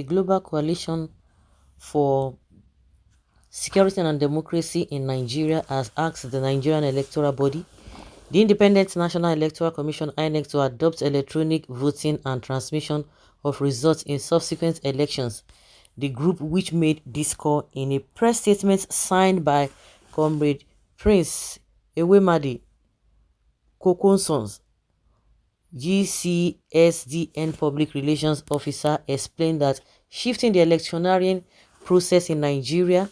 global coalition for security and democracy in Nigeria has asked the Nigerian electoral body, the Independent National Electoral Commission (INEC), to adopt electronic voting and transmission of results in subsequent elections. The group, which made this call in a press statement signed by Comrade Prince Ewemadi Kokonsons, GCSDN Public Relations Officer, explained that shifting the electioneering process in Nigeria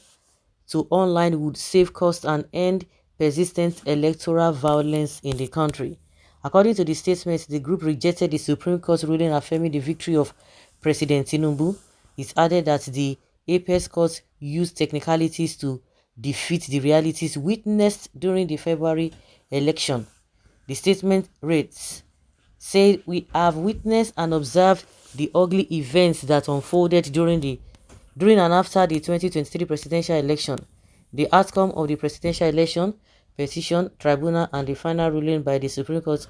to online would save costs and end persistent electoral violence in the country. According to the statement, the group rejected the Supreme Court ruling affirming the victory of President Tinubu. It added that the Apex Court used technicalities to defeat the realities witnessed during the February election. The statement reads, said, "We have witnessed and observed the ugly events that unfolded during and after the 2023 presidential election. The outcome of the presidential election, petition, tribunal, and the final ruling by the Supreme Court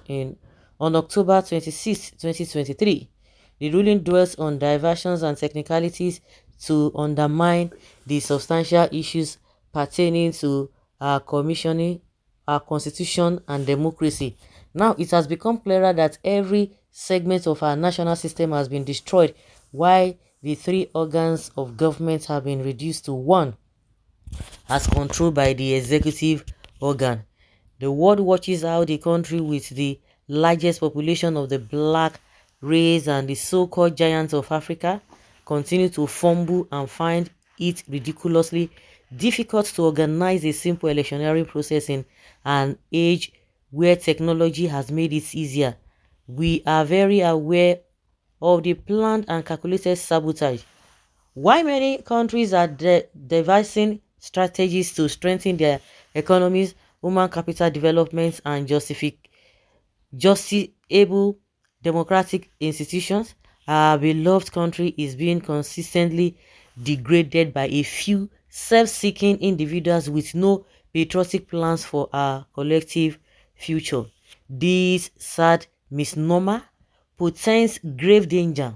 on October 26, 2023. The ruling dwells on diversions and technicalities to undermine the substantial issues pertaining to our commissioning, our constitution, and democracy. Now it has become clearer that every segment of our national system has been destroyed, while the three organs of government have been reduced to one, as controlled by the executive organ. The world watches how the country with the largest population of the black race and the so-called giants of Africa continue to fumble and find it ridiculously difficult to organize a simple electioneering process in an age where technology has made it easier. We are very aware of the planned and calculated sabotage. Why many countries are devising strategies to strengthen their economies, human capital development, and justiciable democratic institutions, our beloved country is being consistently degraded by a few self-seeking individuals with no patriotic plans for our collective future. This sad misnomer portends grave danger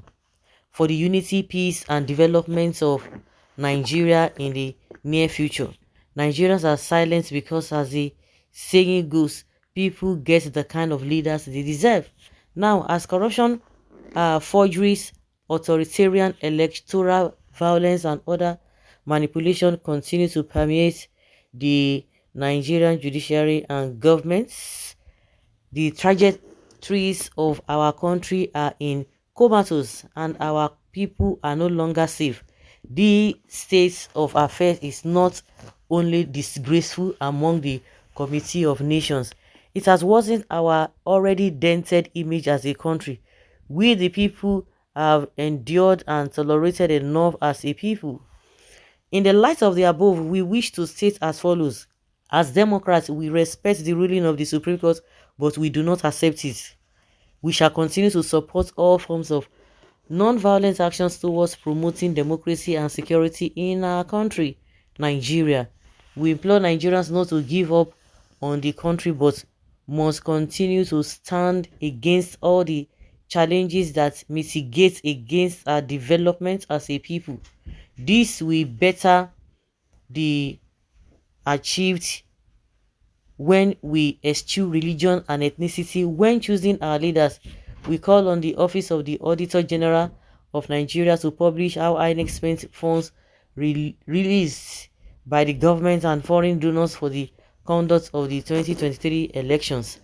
for the unity, peace, and development of Nigeria in the near future. Nigerians are silent because, as the saying goes, people get the kind of leaders they deserve. Now, as corruption, forgeries, authoritarian electoral violence, and other manipulation continue to permeate the Nigerian judiciary and governments, the trajectories of our country are in comatose and our people are no longer safe. The state of affairs is not only disgraceful among the Committee of Nations, it has worsened our already dented image as a country. We the people have endured and tolerated enough as a people. In the light of the above, we wish to state as follows. As Democrats, we respect the ruling of the Supreme Court, but we do not accept it. We shall continue to support all forms of non-violent actions towards promoting democracy and security in our country, Nigeria. We implore Nigerians not to give up on the country, but must continue to stand against all the challenges that mitigate against our development as a people. This will better be achieved when we eschew religion and ethnicity when choosing our leaders. We call on the Office of the Auditor General of Nigeria to publish how INEC spent funds released by the government and foreign donors for the conduct of the 2023 elections.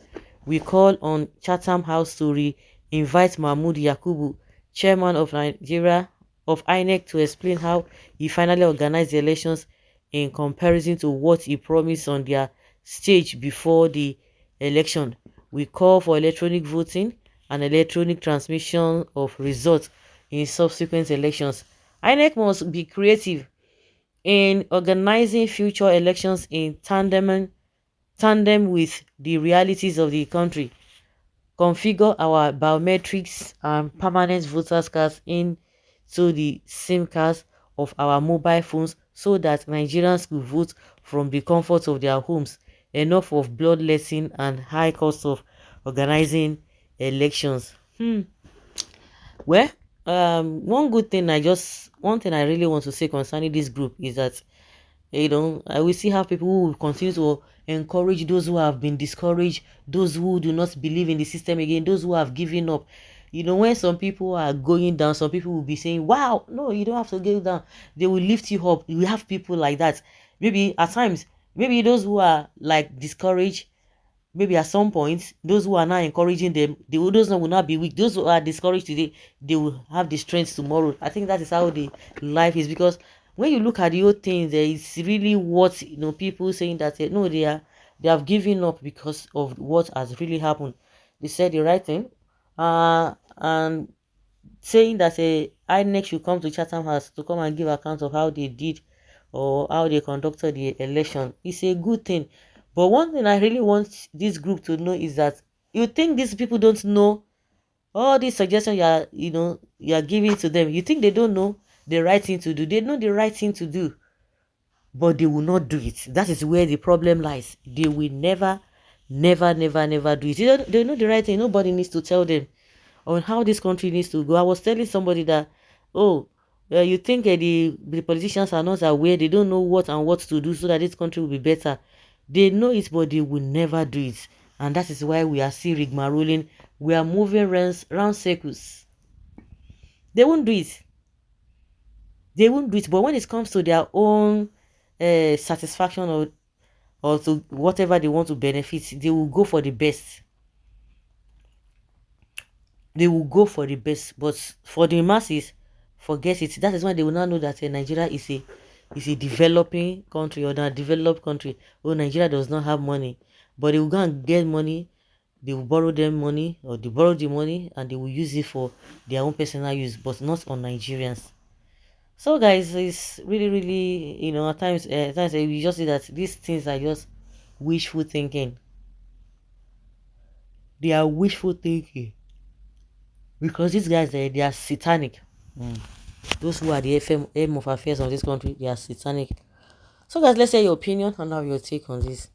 We call on Chatham House to invite Mahmood Yakubu, chairman of Nigeria of INEC, to explain how he finally organized the elections in comparison to what he promised on their stage before the election. We call for electronic voting and electronic transmission of results in subsequent elections. INEC must be creative in organizing future elections in tandem with the realities of the country. Configure our biometrics and permanent voters cards into the SIM cards of our mobile phones so that Nigerians could vote from the comfort of their homes. Enough of bloodletting and high cost of organizing elections. Well, one good thing one thing I really want to say concerning this group is that, I will see how people who will continue to encourage those who have been discouraged, those who do not believe in the system again, those who have given up. When some people are going down, some people will be saying, wow, no, you don't have to go down. They will lift you up. We have people like that. Maybe at times, maybe those who are like discouraged, maybe at some point, those who are now encouraging them, those will not be weak. Those who are discouraged today, they will have the strength tomorrow. I think that is how the life is, because when you look at the whole thing, there is really what, people saying that, no, they have given up because of what has really happened. They said the right thing, and saying that a INEC should come to Chatham House to come and give account of how they did or how they conducted the election is a good thing. But one thing I really want this group to know is that, you think these people don't know all these suggestions you are giving to them. You think they don't know the right thing to do? They know the right thing to do, but they will not do it. That is where the problem lies. They will never, never, never, never do it. They know the right thing. Nobody needs to tell them on how this country needs to go. I was telling somebody that, oh, you think the politicians are not aware, they don't know what and what to do so that this country will be better. They know it, but they will never do it. And that is why we are still rigmaroling. We are moving round circles. They won't do it. They won't do it. But when it comes to their own satisfaction, or to whatever they want to benefit, they will go for the best. They will go for the best, but for the masses, forget it. That is why they will not know that Nigeria is a developing country or not developed country. Oh, Nigeria does not have money, but they will go and get money. They will borrow them money, or they borrow the money and they will use it for their own personal use, but not on Nigerians. So guys, it's really, really, at times we just see that these things are just wishful thinking. They are wishful thinking, because these guys, they are satanic. Those who are the FM, aim of affairs of this country, they are satanic. So guys, let's hear your opinion and have your take on this.